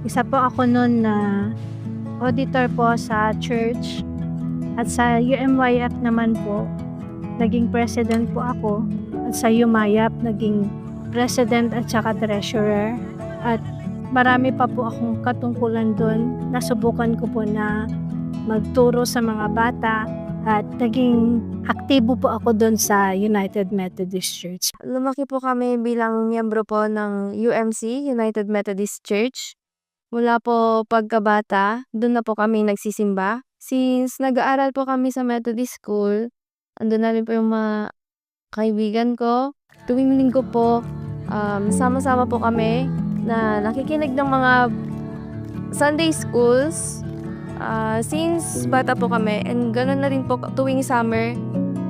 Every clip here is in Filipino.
Isa po ako nun na auditor po sa church at sa UMYF naman po, naging president po ako at sa UMAYAP naging president at saka treasurer at marami pa po akong katungkulan dun. Nasubukan ko po na magturo sa mga bata at naging aktibo po ako dun sa United Methodist Church. Lumaki po kami bilang miyembro po ng UMC, United Methodist Church. Mula po pagkabata, dun na po kami nagsisimba. Since nag-aaral po kami sa Methodist School, andun na rin po yung mga kaibigan ko. Tuwing linggo po, sama-sama po kami na nakikinig ng mga Sunday schools. Since bata po kami, and ganoon na rin po tuwing summer,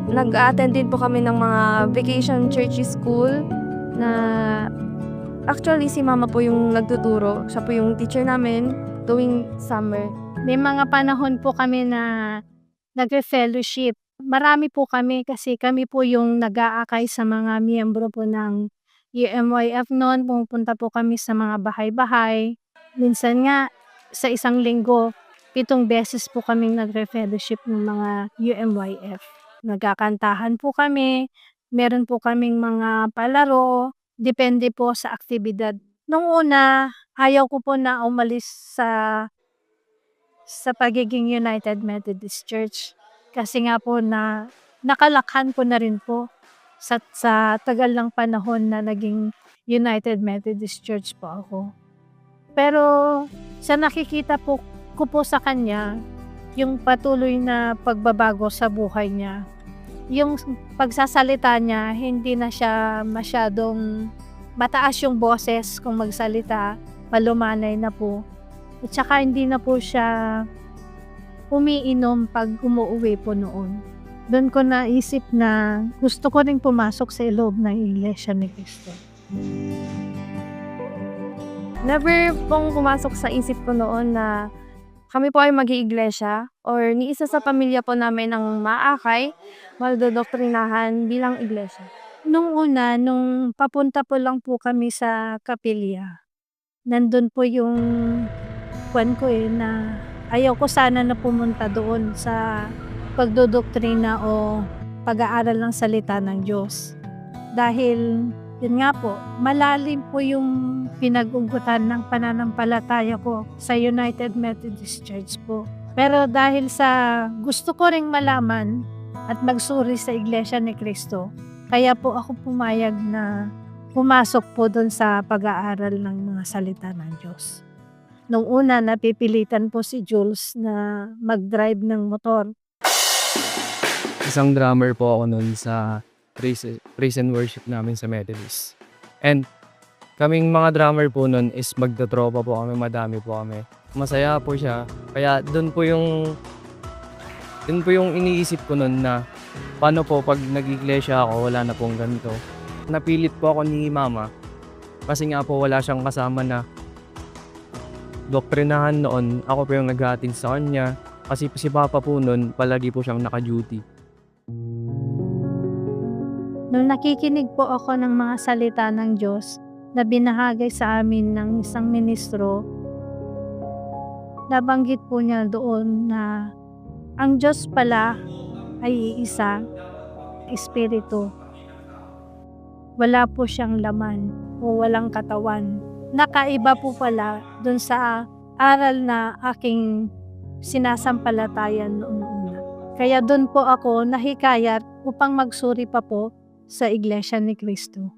nag-a-attend din po kami ng mga vacation church school na actually si mama po yung nagtuturo. Siya po yung teacher namin tuwing summer. May mga panahon po kami na nagfe-fellowship. Marami po kami kasi kami po yung nag-aakay sa mga miyembro po ng UMYF noon. Pumupunta po kami sa mga bahay-bahay. Minsan nga sa isang linggo, 7 beses po kaming nagre-fellowship ng mga UMYF. Nagkakantahan po kami, meron po kaming mga palaro, depende po sa aktibidad. Nung una, ayaw ko po na umalis sa pagiging United Methodist Church. Kasi nga po na nakalakhan ko na rin po sa tagal ng panahon na naging United Methodist Church po ako. Pero sa nakikita ko po sa kanya, yung patuloy na pagbabago sa buhay niya, yung pagsasalita niya, hindi na siya masyadong mataas yung boses kung magsalita, palumanay na po. At saka hindi na po siya umiinom pag umuuwi po noon. Doon ko naisip na gusto ko ring pumasok sa loob ng Iglesia ni Cristo. Never pong pumasok sa isip ko noon na kami po ay mag-iiglesia or ni isa sa pamilya po namin ang maakay, maldodoktrinahan bilang iglesia. Nung una, nung papunta po lang po kami sa kapilya, nandun po yung ko na ayaw ko sana na pumunta doon sa pagdodoktrina o pag-aaral ng salita ng Diyos. Dahil yun nga po, malalim po yung pinag-ugutan ng pananampalataya ko sa United Methodist Church po. Pero dahil sa gusto ko ring malaman at magsuri sa Iglesia ni Cristo, kaya po ako pumayag na pumasok po doon sa pag-aaral ng mga salita ng Diyos. Nung una, napipilitan po si Jules na mag-drive ng motor. Isang drummer po ako noon sa praise and worship namin sa Methodist. And kaming mga drummer po noon is magtatropa po kami, madami po kami. Masaya po siya. Kaya doon po yung iniisip ko noon na paano po pag nag-iglesia ako, wala na pong ganito. Napilit po ako ni mama kasi nga po wala siyang kasama na doktrinahan noon. Ako po yung nag-hatid sa kanya kasi si papa po noon palagi po siyang naka-duty. Nung nakikinig po ako ng mga salita ng Diyos na binahagi sa amin ng isang ministro, nabanggit po niya doon na ang Diyos pala ay iisa, Espiritu. Wala po siyang laman o walang katawan. Nakaiba po pala doon sa aral na aking sinasampalatayan noong una. Kaya doon po ako nahikayat upang magsuri pa po sa Iglesia ni Cristo.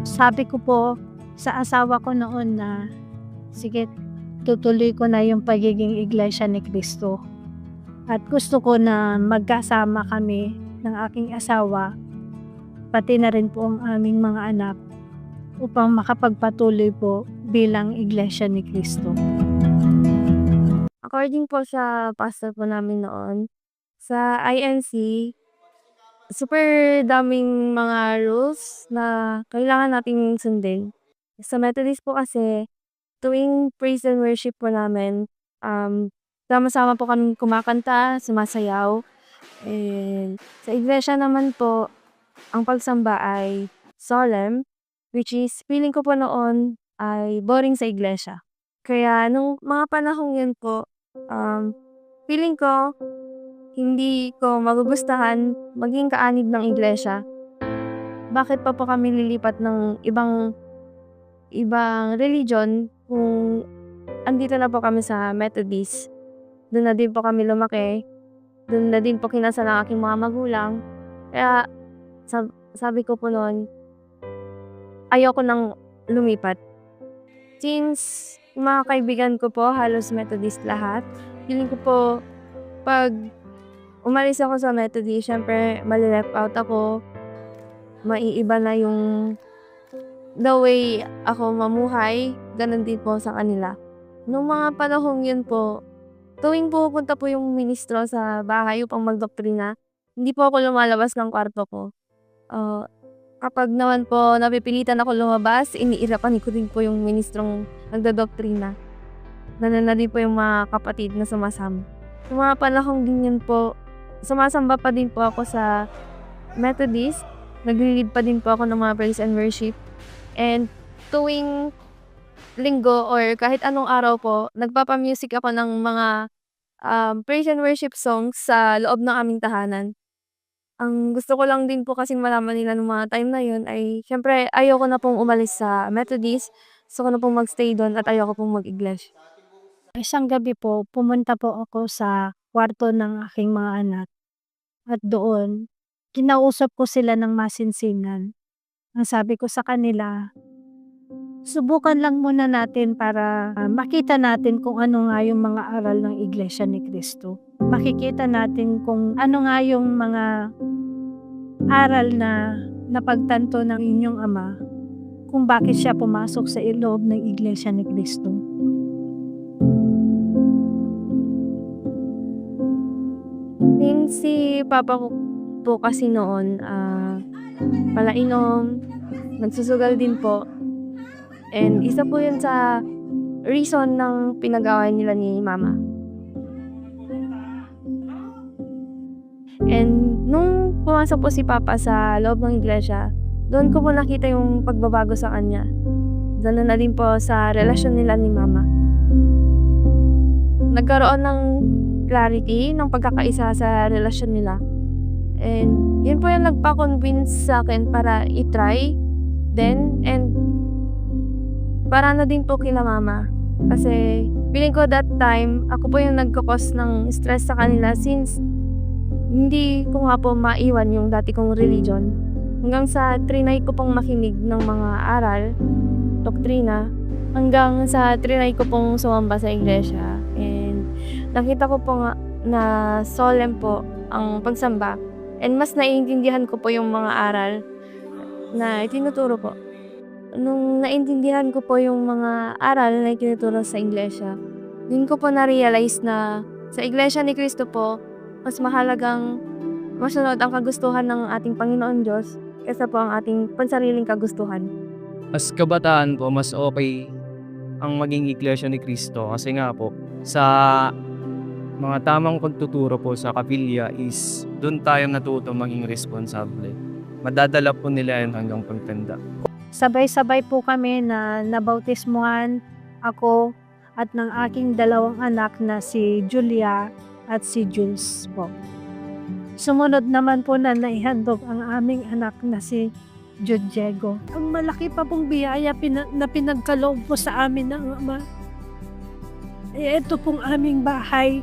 Sabi ko po sa asawa ko noon na, sige, tutuloy ko na yung pagiging Iglesia ni Cristo. At gusto ko na magkasama kami ng aking asawa, pati na rin po ang aming mga anak, upang makapagpatuloy po bilang Iglesia ni Cristo. According po sa pastor po namin noon, sa INC, super daming mga rules na kailangan nating sundin. Sa Methodist po kasi, tuwing praise and worship po namin, sama-sama po kami kumakanta, sumasayaw. And sa iglesia naman po, ang pagsamba ay solemn which is feeling ko po noon ay boring sa iglesia. Kaya nung mga panahong yun po, feeling ko hindi ko magugustuhan maging kaanib ng iglesia. Bakit pa po kami lilipat ng ibang religion kung andito na po kami sa Methodist. Doon na din po kami lumaki. Doon na din po kinasal ang aking mga magulang. Kaya sabi ko po noon, ayoko nang lumipat. Since mga kaibigan ko po halos Methodist lahat, feeling ko po pag umalis ako sa Methodist, syempre mali-left out ako. Maiiba na yung the way ako mamuhay, ganun din po sa kanila. Nung mga panahong yun po, tuwing pupunta po yung ministro sa bahay upang magdoktrina, hindi po ako lumalabas ng kwarto ko. Kapag naman po napipilitan ako lumabas, iniirapan ko din po yung ministrong nagdodoktrina. Ganun na din po yung mga kapatid na sumasama. Yung mga panahong din yun po, sumasamba pa din po ako sa Methodist. Nagli-lead pa din po ako ng mga praise and worship. And tuwing linggo or kahit anong araw po, nagpapa-music ako ng mga praise and worship songs sa loob ng aming tahanan. Ang gusto ko lang din po kasing malaman nila ng mga time na yun ay syempre ayoko na pong umalis sa Methodist. Gusto ko na pong magstay doon at ayoko pong mag-iglesia. Isang gabi po, pumunta po ako sa kwarto ng aking mga anak. At doon, kinausap ko sila ng masinsinan. Ang sabi ko sa kanila, subukan lang muna natin para makita natin kung ano nga yung mga aral ng Iglesia ni Cristo. Makikita natin kung ano nga yung mga aral na napagtanto ng inyong ama kung bakit siya pumasok sa loob ng Iglesia ni Cristo. Since si Papa ko po kasi noon, palainom, nagsusugal din po. And isa po yun sa reason ng pinag-away nila ni Mama. And nung pumasok po si Papa sa loob ng iglesia, doon ko po nakita yung pagbabago sa kanya. Doon na din po sa relasyon nila ni Mama. Nagkaroon ng clarity ng pagkakaisa sa relasyon nila. And yun po yung nagpa-convince sa akin para i-try then and para na din po kila Mama. Kasi feeling ko that time, ako po yung nagkakos ng stress sa kanila since hindi ko nga po maiwan yung dati kong religion. Hanggang sa trinay ko pong makinig ng mga aral, doktrina, hanggang sa trinay ko pong sumamba sa iglesia. And nakita ko po nga na solemn po ang pagsamba. And mas naiintindihan ko po yung mga aral na itinuturo po. Nung naintindihan ko po yung mga aral na itinuturo sa iglesia, din ko po na-realize na sa iglesia ni Cristo po, mas mahalagang masunod ang kagustuhan ng ating Panginoon Diyos kaysa po ang ating pansariling kagustuhan. As kabataan po, mas okay ang maging iglesia ni Cristo kasi nga po, sa mga tamang pagtuturo po sa kapilya is doon tayo natuto maging responsable. Madadala po nila yan hanggang pagtanda. Sabay-sabay po kami na nabautismuhan ako at ng aking dalawang anak na si Julia at si Jules po. Sumunod naman po na naihandog ang aming anak na si Diego. Ang malaki pa pong biyaya na pinagkaloob po sa amin ng Ama. Ito pong aming bahay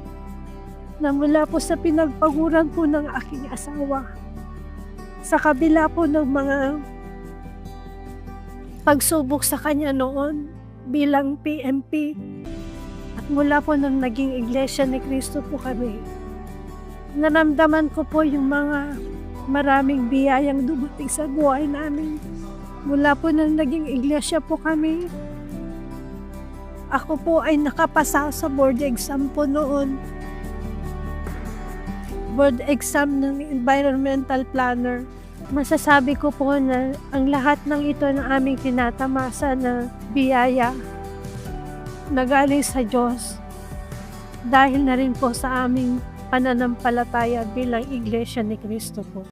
na mula po sa pinagpaguran po ng aking asawa. Sa kabila po ng mga pagsubok sa kanya noon bilang PMP at mula po nang naging Iglesia ni Cristo po kami, naramdaman ko po yung mga maraming biyayang dumating sa buhay namin. Mula po nang naging iglesia po kami, ako po ay nakapasa sa board exam po noon. Board exam ng environmental planner. Masasabi ko po na ang lahat ng ito na aming tinatamasa na biyaya na galing sa Diyos dahil na rin po sa aming pananampalataya bilang Iglesia ni Cristo po.